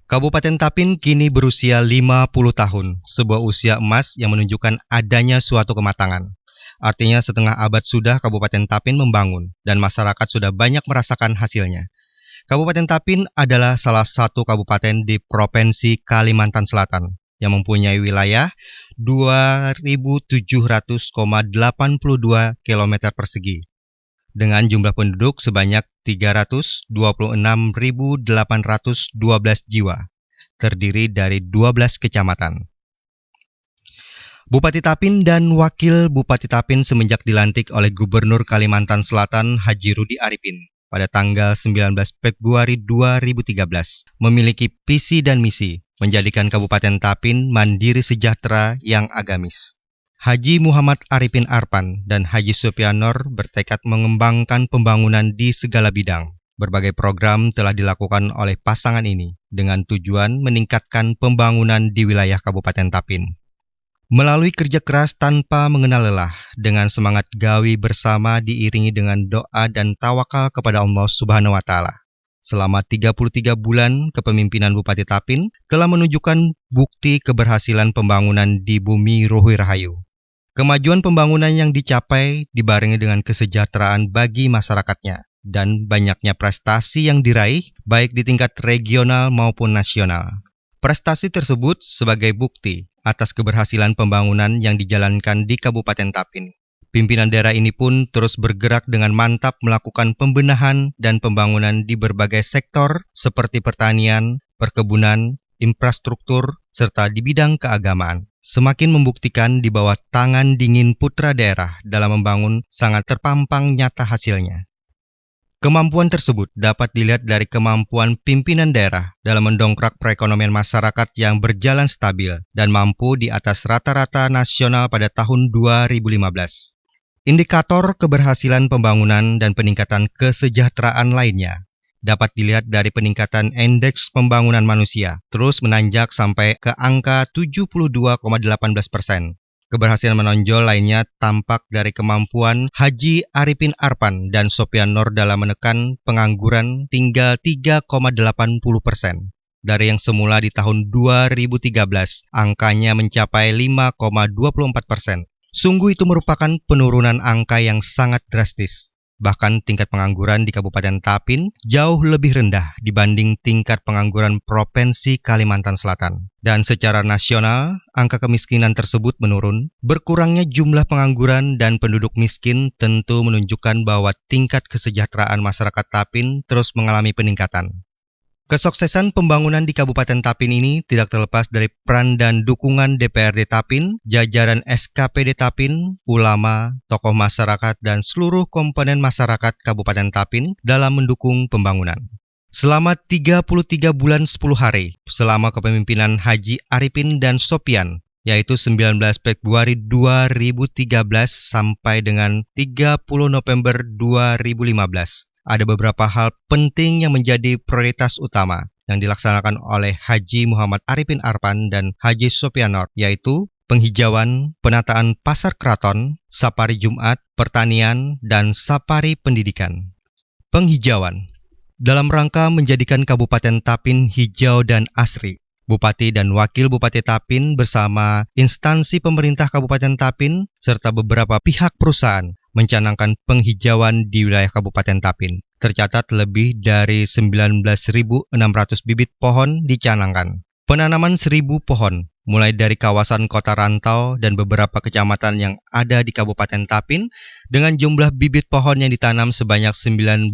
Kabupaten Tapin kini berusia 50 tahun, sebuah usia emas yang menunjukkan adanya suatu kematangan. Artinya setengah abad sudah Kabupaten Tapin membangun dan masyarakat sudah banyak merasakan hasilnya. Kabupaten Tapin adalah salah satu kabupaten di Provinsi Kalimantan Selatan yang mempunyai wilayah 2.700,82 km persegi dengan jumlah penduduk sebanyak 326.812 jiwa, terdiri dari 12 kecamatan. Bupati Tapin dan Wakil Bupati Tapin semenjak dilantik oleh Gubernur Kalimantan Selatan Haji Rudi Aripin pada tanggal 19 Februari 2013 memiliki visi dan misi menjadikan Kabupaten Tapin mandiri sejahtera yang agamis. Haji Muhammad Aripin Arpan dan Haji Sopianor bertekad mengembangkan pembangunan di segala bidang. Berbagai program telah dilakukan oleh pasangan ini dengan tujuan meningkatkan pembangunan di wilayah Kabupaten Tapin. Melalui kerja keras tanpa mengenal lelah, dengan semangat gawi bersama diiringi dengan doa dan tawakal kepada Allah Subhanahu wa Ta'ala. Selama 33 bulan kepemimpinan Bupati Tapin telah menunjukkan bukti keberhasilan pembangunan di bumi Rohui Rahayu. Kemajuan pembangunan yang dicapai dibarengi dengan kesejahteraan bagi masyarakatnya dan banyaknya prestasi yang diraih baik di tingkat regional maupun nasional. Prestasi tersebut sebagai bukti atas keberhasilan pembangunan yang dijalankan di Kabupaten Tapin. Pimpinan daerah ini pun terus bergerak dengan mantap melakukan pembenahan dan pembangunan di berbagai sektor seperti pertanian, perkebunan, infrastruktur, serta di bidang keagamaan. Semakin membuktikan di bawah tangan dingin putra daerah dalam membangun sangat terpampang nyata hasilnya. Kemampuan tersebut dapat dilihat dari kemampuan pimpinan daerah dalam mendongkrak perekonomian masyarakat yang berjalan stabil dan mampu di atas rata-rata nasional pada tahun 2015. Indikator keberhasilan pembangunan dan peningkatan kesejahteraan lainnya dapat dilihat dari peningkatan indeks pembangunan manusia, terus menanjak sampai ke angka 72,18%. Keberhasilan menonjol lainnya tampak dari kemampuan Haji Aripin Arpan dan Sopianor dalam menekan pengangguran tinggal 3,80%. Dari yang semula di tahun 2013, angkanya mencapai 5,24%. Sungguh itu merupakan penurunan angka yang sangat drastis. Bahkan tingkat pengangguran di Kabupaten Tapin jauh lebih rendah dibanding tingkat pengangguran Provinsi Kalimantan Selatan. Dan secara nasional, angka kemiskinan tersebut menurun. Berkurangnya jumlah pengangguran dan penduduk miskin tentu menunjukkan bahwa tingkat kesejahteraan masyarakat Tapin terus mengalami peningkatan. Kesuksesan pembangunan di Kabupaten Tapin ini tidak terlepas dari peran dan dukungan DPRD Tapin, jajaran SKPD Tapin, ulama, tokoh masyarakat, dan seluruh komponen masyarakat Kabupaten Tapin dalam mendukung pembangunan. Selama 33 bulan 10 hari, selama kepemimpinan Haji Aripin dan Sopian, yaitu 19 Februari 2013 sampai dengan 30 November 2015. Ada beberapa hal penting yang menjadi prioritas utama yang dilaksanakan oleh Haji Muhammad Aripin Arpan dan Haji Sopianor, yaitu penghijauan, penataan pasar keraton, sapari Jumat, pertanian, dan sapari pendidikan. Penghijauan dalam rangka menjadikan Kabupaten Tapin hijau dan asri. Bupati dan Wakil Bupati Tapin bersama instansi pemerintah Kabupaten Tapin serta beberapa pihak perusahaan mencanangkan penghijauan di wilayah Kabupaten Tapin. Tercatat lebih dari 19.600 bibit pohon dicanangkan. Penanaman 1.000 pohon, mulai dari kawasan Kota Rantau dan beberapa kecamatan yang ada di Kabupaten Tapin, dengan jumlah bibit pohon yang ditanam sebanyak 19.600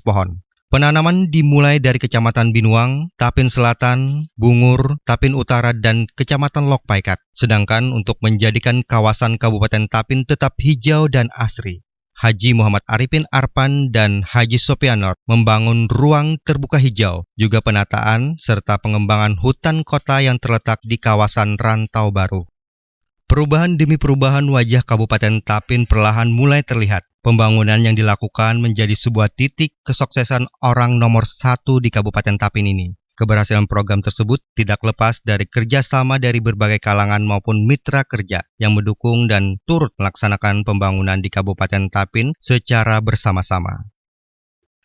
pohon. Penanaman dimulai dari Kecamatan Binuang, Tapin Selatan, Bungur, Tapin Utara, dan Kecamatan Lok Paikat. Sedangkan untuk menjadikan kawasan Kabupaten Tapin tetap hijau dan asri, Haji Muhammad Aripin Arpan dan Haji Sopianor membangun ruang terbuka hijau, juga penataan serta pengembangan hutan kota yang terletak di kawasan Rantau Baru. Perubahan demi perubahan wajah Kabupaten Tapin perlahan mulai terlihat. Pembangunan yang dilakukan menjadi sebuah titik kesuksesan orang nomor 1 di Kabupaten Tapin ini. Keberhasilan program tersebut tidak lepas dari kerjasama dari berbagai kalangan maupun mitra kerja yang mendukung dan turut melaksanakan pembangunan di Kabupaten Tapin secara bersama-sama.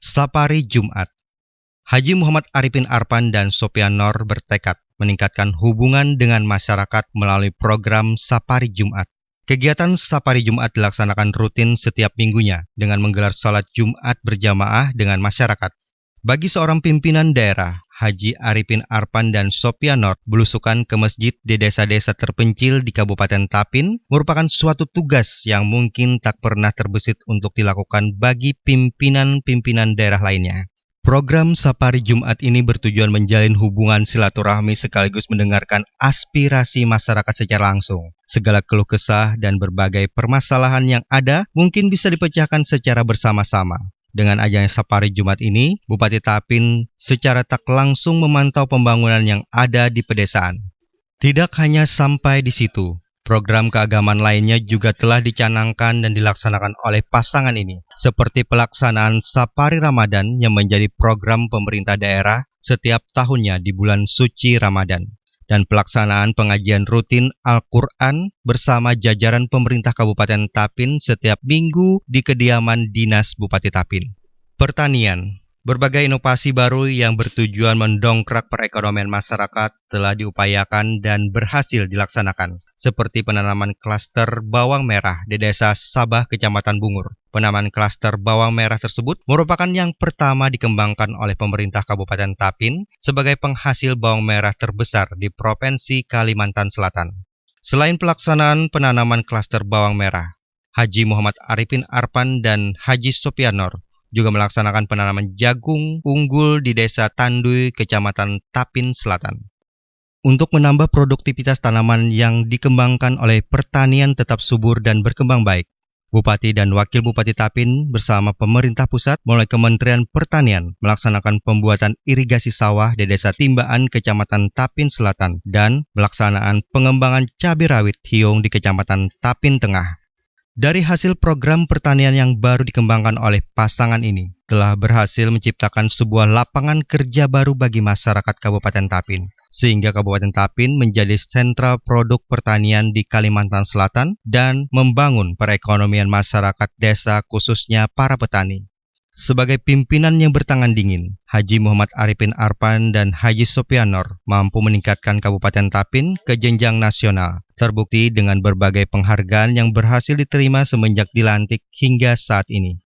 Sapari Jumat. Haji Muhammad Arifin Arpan dan Sopian Nor bertekad meningkatkan hubungan dengan masyarakat melalui program Sapari Jumat. Kegiatan Sapari Jumat dilaksanakan rutin setiap minggunya dengan menggelar salat Jumat berjamaah dengan masyarakat. Bagi seorang pimpinan daerah, Haji Arifin Arpan dan Sopian Nor belusukan ke masjid di desa-desa terpencil di Kabupaten Tapin merupakan suatu tugas yang mungkin tak pernah terbesit untuk dilakukan bagi pimpinan-pimpinan daerah lainnya. Program Sapari Jumat ini bertujuan menjalin hubungan silaturahmi sekaligus mendengarkan aspirasi masyarakat secara langsung. Segala keluh kesah dan berbagai permasalahan yang ada mungkin bisa dipecahkan secara bersama-sama. Dengan adanya Sapari Jumat ini, Bupati Tapin secara tak langsung memantau pembangunan yang ada di pedesaan. Tidak hanya sampai di situ. Program keagamaan lainnya juga telah dicanangkan dan dilaksanakan oleh pasangan ini, seperti pelaksanaan Sapari Ramadan yang menjadi program pemerintah daerah setiap tahunnya di bulan suci Ramadan, dan pelaksanaan pengajian rutin Al-Quran bersama jajaran pemerintah Kabupaten Tapin setiap minggu di kediaman Dinas Bupati Tapin. Pertanian. Berbagai inovasi baru yang bertujuan mendongkrak perekonomian masyarakat telah diupayakan dan berhasil dilaksanakan, seperti penanaman klaster bawang merah di Desa Sabah, Kecamatan Bungur. Penanaman klaster bawang merah tersebut merupakan yang pertama dikembangkan oleh pemerintah Kabupaten Tapin sebagai penghasil bawang merah terbesar di Provinsi Kalimantan Selatan. Selain pelaksanaan penanaman klaster bawang merah, Haji Muhammad Arifin Arpan dan Haji Sopian Nor juga melaksanakan penanaman jagung unggul di Desa Tandui, Kecamatan Tapin Selatan. Untuk menambah produktivitas tanaman yang dikembangkan oleh pertanian tetap subur dan berkembang baik, Bupati dan Wakil Bupati Tapin bersama pemerintah pusat melalui Kementerian Pertanian melaksanakan pembuatan irigasi sawah di Desa Timbaan, Kecamatan Tapin Selatan, dan melaksanaan pengembangan cabai rawit hiung di Kecamatan Tapin Tengah. Dari hasil program pertanian yang baru dikembangkan oleh pasangan ini, telah berhasil menciptakan sebuah lapangan kerja baru bagi masyarakat Kabupaten Tapin, sehingga Kabupaten Tapin menjadi sentra produk pertanian di Kalimantan Selatan dan membangun perekonomian masyarakat desa khususnya para petani. Sebagai pimpinan yang bertangan dingin, Haji Muhammad Arifin Arpan dan Haji Sopian Nor mampu meningkatkan Kabupaten Tapin ke jenjang nasional, terbukti dengan berbagai penghargaan yang berhasil diterima semenjak dilantik hingga saat ini.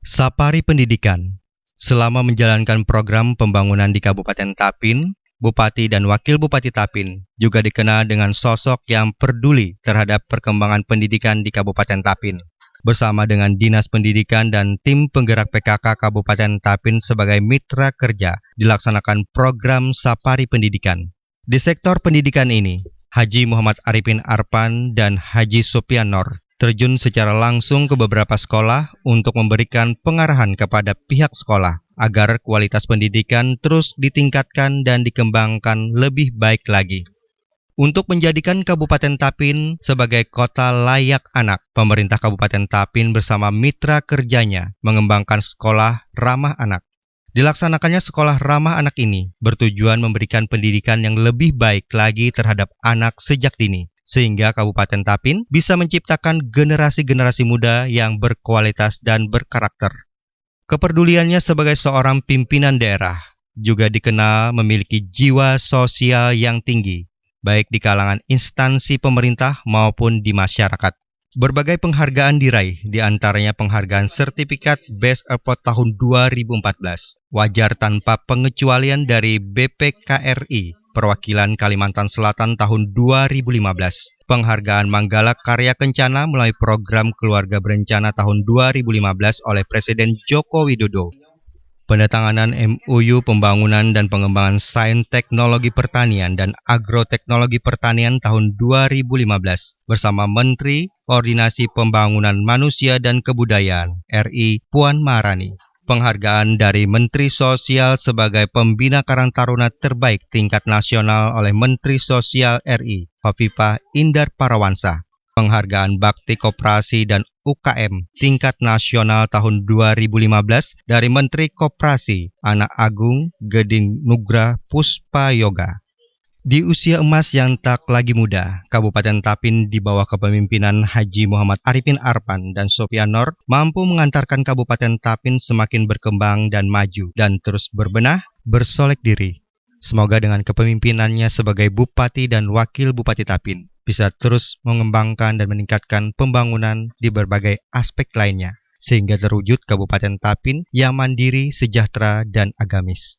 Sapari Pendidikan. Selama menjalankan program pembangunan di Kabupaten Tapin, Bupati dan Wakil Bupati Tapin juga dikenal dengan sosok yang peduli terhadap perkembangan pendidikan di Kabupaten Tapin. Bersama dengan Dinas Pendidikan dan tim penggerak PKK Kabupaten Tapin sebagai mitra kerja, dilaksanakan program Sapari Pendidikan. Di sektor pendidikan ini, Haji Muhammad Arifin Arpan dan Haji Sopian Nor terjun secara langsung ke beberapa sekolah untuk memberikan pengarahan kepada pihak sekolah agar kualitas pendidikan terus ditingkatkan dan dikembangkan lebih baik lagi. Untuk menjadikan Kabupaten Tapin sebagai kota layak anak, pemerintah Kabupaten Tapin bersama mitra kerjanya mengembangkan sekolah ramah anak. Dilaksanakannya sekolah ramah anak ini bertujuan memberikan pendidikan yang lebih baik lagi terhadap anak sejak dini, sehingga Kabupaten Tapin bisa menciptakan generasi-generasi muda yang berkualitas dan berkarakter. Kepeduliannya sebagai seorang pimpinan daerah juga dikenal memiliki jiwa sosial yang tinggi, baik di kalangan instansi pemerintah maupun di masyarakat. Berbagai penghargaan diraih, diantaranya penghargaan sertifikat Best Airport tahun 2014, wajar tanpa pengecualian dari BPKRI, Perwakilan Kalimantan Selatan tahun 2015, penghargaan Manggala Karya Kencana melalui program Keluarga Berencana tahun 2015 oleh Presiden Joko Widodo, penandatanganan MOU Pembangunan dan Pengembangan Sains Teknologi Pertanian dan Agroteknologi Pertanian tahun 2015 bersama Menteri Koordinasi Pembangunan Manusia dan Kebudayaan RI Puan Maharani. Penghargaan dari Menteri Sosial sebagai Pembina Karang Taruna Terbaik tingkat nasional oleh Menteri Sosial RI Hovifah Indar Parawansa. Penghargaan Bakti Koperasi dan UKM tingkat nasional tahun 2015 dari Menteri Koperasi Anak Agung Geding Nugra Puspa Yoga. Di usia emas yang tak lagi muda, Kabupaten Tapin di bawah kepemimpinan Haji Muhammad Arifin Arpan dan Sofian Nor mampu mengantarkan Kabupaten Tapin semakin berkembang dan maju dan terus berbenah, bersolek diri. Semoga dengan kepemimpinannya sebagai Bupati dan Wakil Bupati Tapin bisa terus mengembangkan dan meningkatkan pembangunan di berbagai aspek lainnya, sehingga terwujud Kabupaten Tapin yang mandiri, sejahtera, dan agamis.